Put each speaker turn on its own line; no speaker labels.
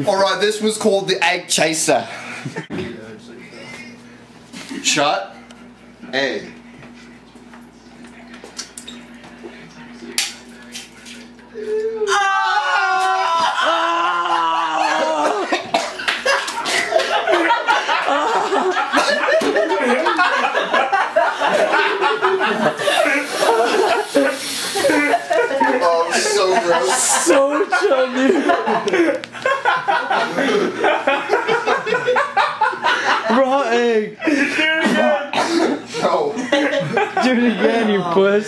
Alright, this was called the egg chaser. Shut. Egg. Oh, so gross.
So chubby. Raw egg.
Do it again.
No.
Do it again, you puss.